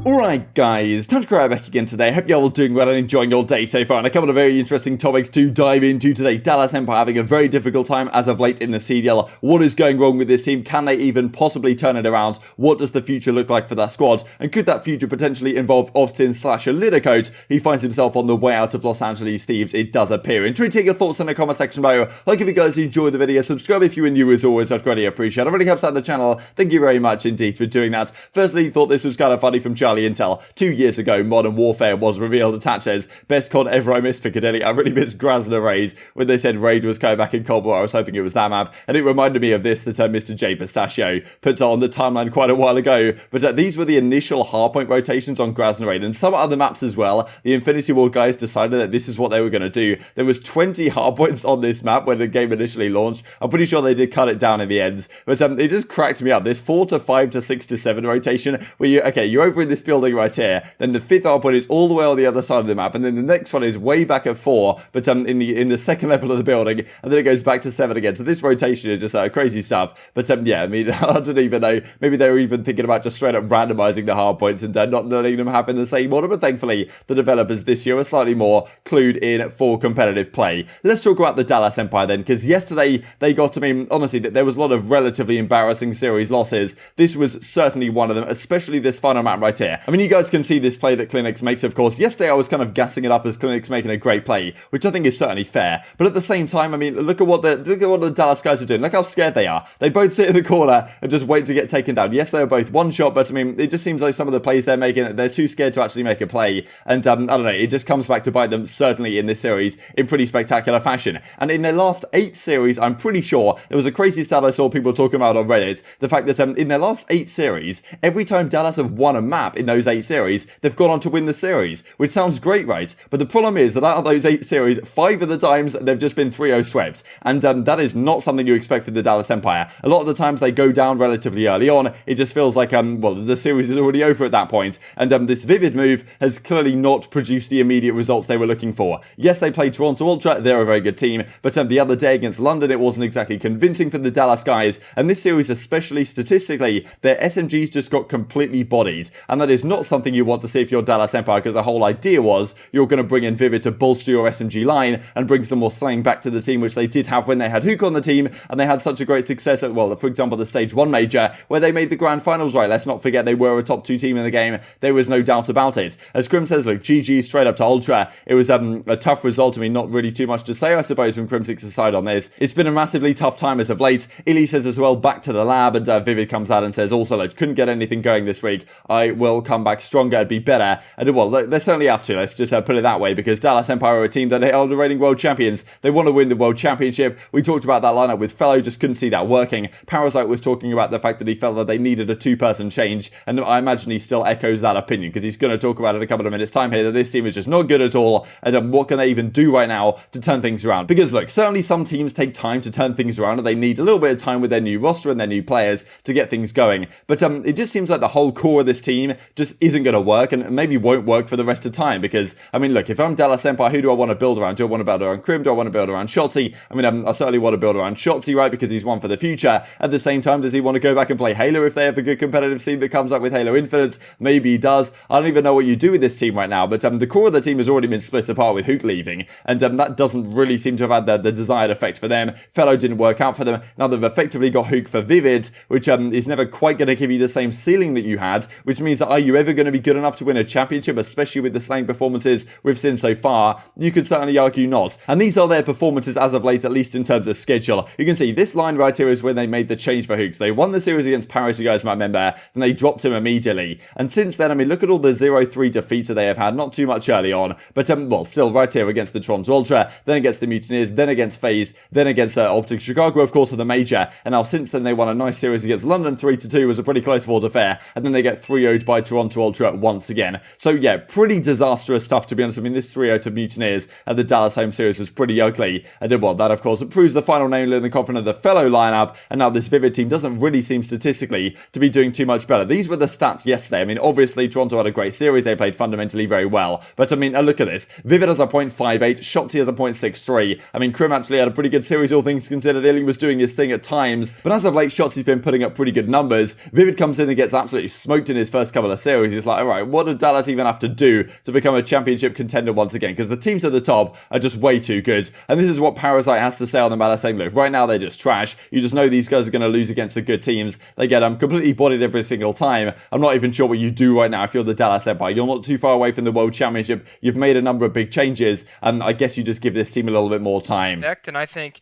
Alright guys, TacticalRab back again today. Hope you're all doing well and enjoying your day so far. And a couple of very interesting topics to dive into today. Dallas Empire having a very difficult time as of late in the CDL. What is going wrong with this team? Can they even possibly turn it around? What does the future look like for that squad? And could that future potentially involve Octane /LidoCode? He finds himself on the way out of Los Angeles Thieves, it does appear. And try to take your thoughts in the comment section below. Like if you guys enjoyed the video, subscribe if you are new as always, I'd greatly appreciate it. It really helps out the channel. Thank you very much indeed for doing that. Firstly, thought this was kind of funny from Charlie Intel. 2 years ago, Modern Warfare was revealed attached as best COD ever. I miss Piccadilly. I really miss Drazah Raid when they said Raid was coming back in Cold War. I was hoping it was that map, and it reminded me of this that Mr. J Pistachio put on the timeline quite a while ago. But these were the initial hardpoint rotations on Drazah Raid, and some other maps as well. The Infinity Ward guys decided that this is what they were going to do. There was 20 hardpoints on this map when the game initially launched. I'm pretty sure they did cut it down in the end, but it just cracked me up. This 4 to 5 to 6 to 7 rotation where you're over in this building right here. Then the 5th hardpoint is all the way on the other side of the map, and then the next one is way back at 4, but in the second level of the building, and then it goes back to 7 again. So this rotation is just crazy stuff. But yeah, I mean, I don't even know. Maybe they were even thinking about just straight up randomizing the hardpoints and not letting them happen in the same order. But thankfully, the developers this year are slightly more clued in for competitive play. Let's talk about the Dallas Empire then, because yesterday they got, I mean, honestly, there was a lot of relatively embarrassing series losses. This was certainly one of them, especially this final map right here. I mean, you guys can see this play that CleanX makes, of course. Yesterday I was kind of gassing it up as CleanX making a great play, which I think is certainly fair. But at the same time, I mean, look at what the Dallas guys are doing. Look how scared they are. They both sit in the corner and just wait to get taken down. Yes, they were both one shot, but I mean, it just seems like some of the plays they're making, they're too scared to actually make a play. And I don't know, it just comes back to bite them, certainly in this series, in pretty spectacular fashion. And in their last 8 series, I'm pretty sure, there was a crazy stat I saw people talking about on Reddit, the fact that in their last 8 series, every time Dallas have won a map in those 8 series, they've gone on to win the series, which sounds great, right? But the problem is that out of those 8 series, 5 of the times they've just been 3-0 swept, and that is not something you expect for the Dallas Empire. A lot of the times they go down relatively early on. It just feels like well, the series is already over at that point, and this Vivid move has clearly not produced the immediate results they were looking for. Yes, they played Toronto Ultra, they're a very good team, but the other day against London, it wasn't exactly convincing for the Dallas guys, and this series, especially statistically, their SMGs just got completely bodied, and that is not something you want to see if you're Dallas Empire, because the whole idea was you're going to bring in Vivid to bolster your SMG line and bring some more slang back to the team, which they did have when they had Huke on the team, and they had such a great success at, well, for example, the Stage 1 Major, where they made the Grand Finals, right? Let's not forget they were a top 2 team in the game. There was no doubt about it. As Crim says, look, GG straight up to Ultra. It was a tough result. I mean, not really too much to say, I suppose, from Crimsix's side on this. It's been a massively tough time as of late. ILLey says as well, back to the lab, and Vivid comes out and says also, like, couldn't get anything going this week. I will come back stronger and be better. And well, they certainly have to. Let's just put it that way, because Dallas Empire are a team that they are the reigning world champions. They want to win the world championship. We talked about that lineup with FeLo, just couldn't see that working. Parasite was talking about the fact that he felt that they needed a 2-person change, and I imagine he still echoes that opinion, because he's going to talk about it in a couple of minutes time here, that this team is just not good at all, and what can they even do right now to turn things around? Because look, certainly some teams take time to turn things around, and they need a little bit of time with their new roster and their new players to get things going, but it just seems like the whole core of this team just isn't going to work, and maybe won't work for the rest of time, because, I mean, look, if I'm Dallas Empire, who do I want to build around? Do I want to build around Crim? Do I want to build around Shotzzy? I mean, I certainly want to build around Shotzzy, right, because he's one for the future. At the same time, does he want to go back and play Halo if they have a good competitive scene that comes up with Halo Infinite? Maybe he does. I don't even know what you do with this team right now, but the core of the team has already been split apart with Huke leaving, and that doesn't really seem to have had the desired effect for them. FeLo didn't work out for them. Now they've effectively got Huke for Vivid, which is never quite going to give you the same ceiling that you had, which means that are you ever going to be good enough to win a championship, especially with the slang performances we've seen so far? You could certainly argue not. And these are their performances as of late, at least in terms of schedule. You can see this line right here is when they made the change for Huke. They won the series against Paris, you guys might remember, then they dropped him immediately. And since then, I mean, look at all the 0-3 defeats that they have had, not too much early on, but well, still right here against the Toronto Ultra, then against the Mutineers, then against FaZe, then against OpTic Chicago, of course, for the Major, and now since then they won a nice series against London 3-2, was a pretty close fought affair, and then they get 3-0'd by Toronto Ultra once again. So yeah, pretty disastrous stuff, to be honest. I mean, this 3-0 to Mutineers at the Dallas home series was pretty ugly, and well, that of course proves the final nail in the coffin of the FeLo lineup, and now this Vivid team doesn't really seem statistically to be doing too much better. These were the stats yesterday. I mean, obviously Toronto had a great series, they played fundamentally very well, but I mean, look at this. Vivid has a 0.58, Shotzzy has a 0.63. I mean, Crim actually had a pretty good series, all things considered. ILLey was doing his thing at times, but as of late, Shotzzy's been putting up pretty good numbers. Vivid comes in and gets absolutely smoked in his first couple couple of series. It's like, all right, what do Dallas even have to do to become a championship contender once again? Because the teams at the top are just way too good. And this is what Parasite has to say on the matter, saying, look, right now they're just trash. You just know these guys are going to lose against the good teams. They get completely bodied every single time. I'm not even sure what you do right now if you're the Dallas Empire. You're not too far away from the World Championship. You've made a number of big changes, and I guess you just give this team a little bit more time. And I think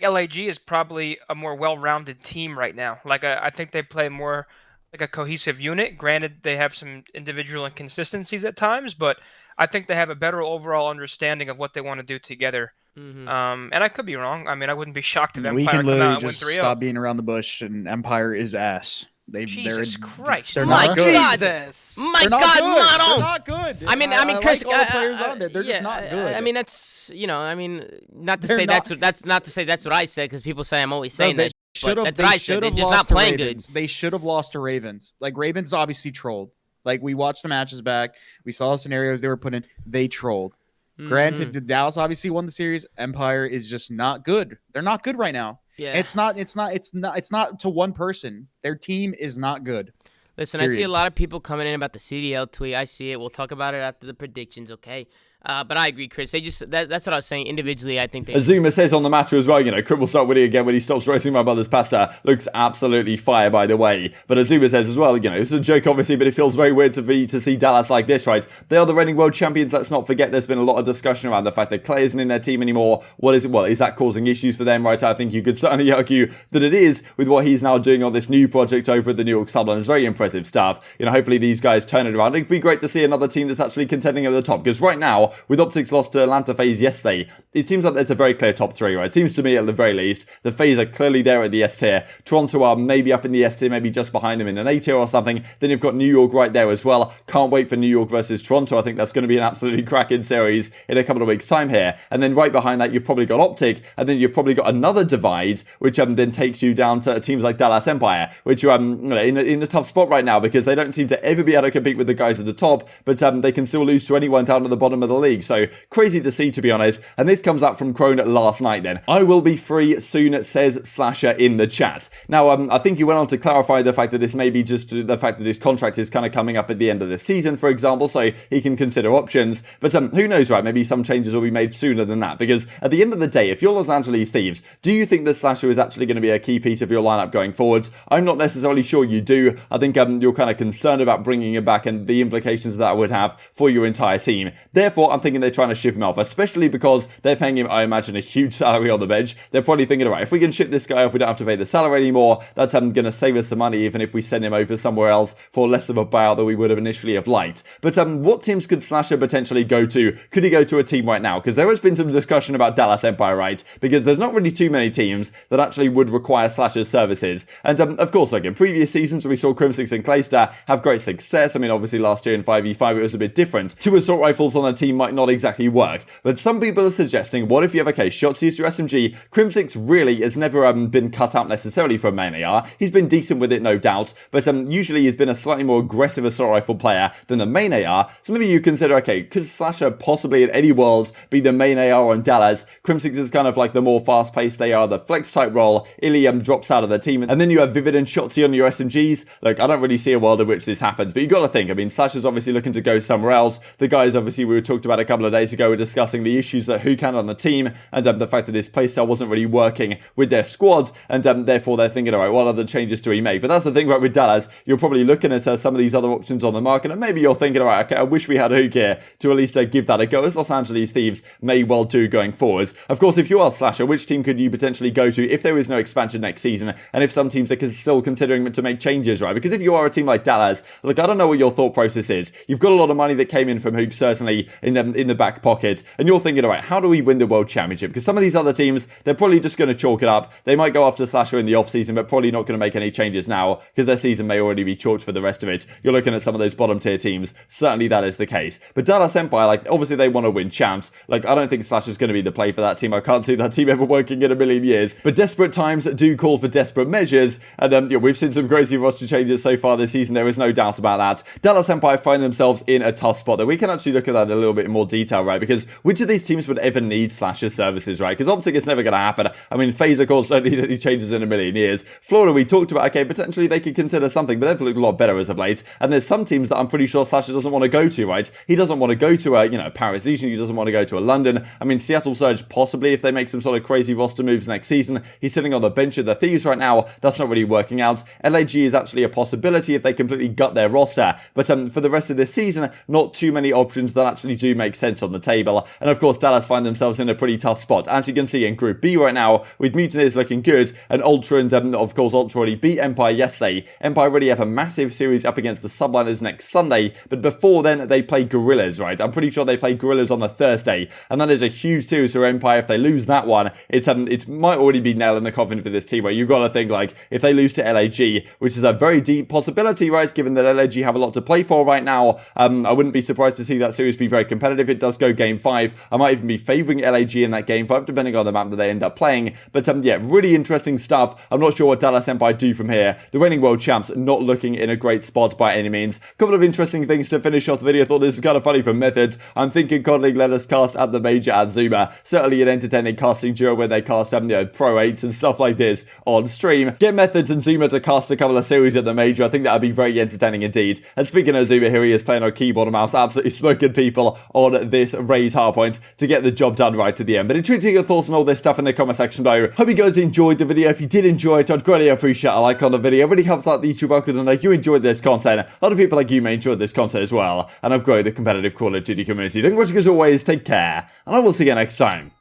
LAG is probably a more well-rounded team right now. Like, I think they play more like a cohesive unit. Granted, they have some individual inconsistencies at times, but I think they have a better overall understanding of what they want to do together. And I could be wrong. I mean, I wouldn't be shocked if Empire we can come out literally and win just 3-0. stop being around the bush, and Empire is ass. Jesus Christ! They're My not good. God! Jesus. My They're not God, good. Model! They're not good. I mean, Chris, like all the players on there. They're just not good. I mean, that's not to say that's not to say that's what I said, because people say I'm always saying that. But that's what I said. They're just not playing good. They should have lost to Ravens. Like, Ravens obviously trolled. Like, we watched the matches back. We saw the scenarios they were put in. They trolled. Granted, Dallas obviously won the series. Empire is just not good. They're not good right now. Yeah. It's not to one person. Their team is not good. Listen, I see a lot of people coming in about the CDL tweet. I see it. We'll talk about it after the predictions, okay? But I agree, Chris. They just that's what I was saying. Individually, I think they... Azuma says on the matter as well, you know, Crim will start winning again when he stops racing my mother's pasta. Looks absolutely fire, by the way. But Azuma says as well, you know, it's a joke, obviously, but it feels very weird to see Dallas like this, right? They are the reigning world champions. Let's not forget there's been a lot of discussion around the fact that Clay isn't in their team anymore. What is it? Well, is that causing issues for them, right? I think you could certainly argue that it is with what he's now doing on this new project over at the New York Sublime. It's very impressive stuff. You know, hopefully these guys turn it around. It'd be great to see another team that's actually contending at the top, because right now, with OpTic's loss to Atlanta FaZe yesterday, it seems like there's a very clear top three, right? It seems to me, at the very least, the FaZe are clearly there at the S tier. Toronto are maybe up in the S tier, maybe just behind them in an A tier or something. Then you've got New York right there as well. Can't wait for New York versus Toronto. I think that's going to be an absolutely cracking series in a couple of weeks' time here. And then right behind that, you've probably got OpTic, and then you've probably got another divide, which then takes you down to teams like Dallas Empire, which are in a tough spot right now, because they don't seem to ever be able to compete with the guys at the top, but they can still lose to anyone down at the bottom of the league. So crazy to see, to be honest. And this comes up from Crone last night then. I will be free soon, says Slasher in the chat. Now, I think he went on to clarify the fact that this may be just the fact that his contract is kind of coming up at the end of the season, for example, so he can consider options. But who knows, right? Maybe some changes will be made sooner than that, because at the end of the day, if you're Los Angeles Thieves, do you think that Slasher is actually going to be a key piece of your lineup going forwards? I'm not necessarily sure you do. I think you're kind of concerned about bringing him back and the implications that would have for your entire team. Therefore, I'm thinking they're trying to ship him off, especially because they're paying him, I imagine, a huge salary on the bench. They're probably thinking, all right, if we can ship this guy off, we don't have to pay the salary anymore. That's going to save us some money, even if we send him over somewhere else for less of a buyout than we would have initially have liked. But what teams could Slasher potentially go to? Could he go to a team right now? Because there has been some discussion about Dallas Empire, right? Because there's not really too many teams that actually would require Slasher's services. And of course, like in previous seasons, we saw Crimsix and Priestahh have great success. I mean, obviously last year in 5v5 it was a bit different. Two assault rifles on a team might not exactly work. But some people are suggesting, what if you have a case, Shotzzy is your SMG, Crimsix really has never been cut out necessarily for a main AR. He's been decent with it, no doubt, but usually he's been a slightly more aggressive assault rifle player than the main AR. So maybe you consider, okay, could Slasher possibly in any world be the main AR on Dallas? Crimsix is kind of like the more fast-paced AR, the flex type role. ILLey drops out of the team, and then you have Vivid and Shotzzy on your SMGs. Look, I don't really see a world in which this happens, but you got to think, I mean, Slasher's obviously looking to go somewhere else. The guys, obviously, we talked about a couple of days ago, were discussing the issues that Huke had on the team, and the fact that his playstyle wasn't really working with their squad, and therefore they're thinking, all right, what other changes do we make? But that's the thing about with Dallas, you're probably looking at some of these other options on the market, and maybe you're thinking, all right, okay, I wish we had Huke here to at least give that a go, as Los Angeles Thieves may well do going forwards. Of course, if you are Slasher, which team could you potentially go to if there is no expansion next season, and if some teams are still considering to make changes, right? Because if you are a team like Dallas, look, I don't know what your thought process is. You've got a lot of money that came in from Huke, certainly in the back pocket, and you're thinking, all right, how do we win the World Championship? Because some of these other teams, they're probably just going to chalk it up. They might go after Slasher in the off-season, but probably not going to make any changes now, because their season may already be chalked for the rest of it. You're looking at some of those bottom-tier teams. Certainly that is the case. But Dallas Empire, like, obviously they want to win champs. Like, I don't think Slasher's going to be the play for that team. I can't see that team ever working in a million years. But desperate times do call for desperate measures, and yeah, we've seen some crazy roster changes so far this season. There is no doubt about that. Dallas Empire find themselves in a tough spot, that we can actually look at that a little bit bit more detail, right? Because which of these teams would ever need SlasheR's services, right? Because OpTic is never going to happen. I mean, FaZe, of course, don't need any changes in a million years. FeLo, we talked about, okay, potentially they could consider something, but they've looked a lot better as of late. And there's some teams that I'm pretty sure SlasheR doesn't want to go to, right? He doesn't want to go to a, Paris Legion. He doesn't want to go to a London. I mean, Seattle Surge, possibly, if they make some sort of crazy roster moves next season. He's sitting on the bench of the Thieves right now. That's not really working out. LAG is actually a possibility if they completely gut their roster. But for the rest of this season, not too many options that actually do make sense on the table. And of course, Dallas find themselves in a pretty tough spot. As you can see in Group B right now, with Mutineers looking good, and Ultra and, of course, Ultra already beat Empire yesterday. Empire already have a massive series up against the Subliners next Sunday, but before then, they play Gorillas, right? I'm pretty sure they play Gorillas on the Thursday, and that is a huge series for Empire. If they lose that one, it might already be nail in the coffin for this team, right? You've got to think, like, if they lose to LAG, which is a very deep possibility, right, given that LAG have a lot to play for right now, I wouldn't be surprised to see that series be very competitive. It does go Game 5. I might even be favouring LAG in that Game 5, depending on the map that they end up playing. But yeah, really interesting stuff. I'm not sure what Dallas Empire do from here. The reigning world champs not looking in a great spot by any means. Couple of interesting things to finish off the video. Thought this was kind of funny from Methods. I'm thinking COD League let us cast at the Major and Zuma. Certainly an entertaining casting duo when they cast Pro 8s and stuff like this on stream. Get Methods and Zuma to cast a couple of series at the Major. I think that would be very entertaining indeed. And speaking of Zuma, here he is playing on keyboard and mouse, absolutely smoking people on this raid hardpoint to get the job done right to the end. But intriguing your thoughts on all this stuff in the comment section below. Hope you guys enjoyed the video. If you did enjoy it, I'd greatly appreciate a like on the video. It really helps out the YouTube algorithm to know you enjoyed this content. A lot of people like you may enjoy this content as well, and I've grown the competitive Call of Duty community. Thank you for watching as always, take care, and I will see you next time.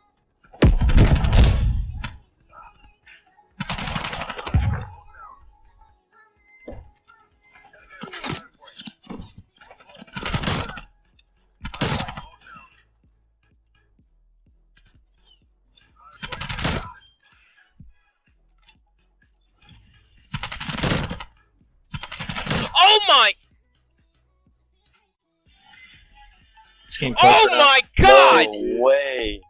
Oh my! This game Oh my God! No way.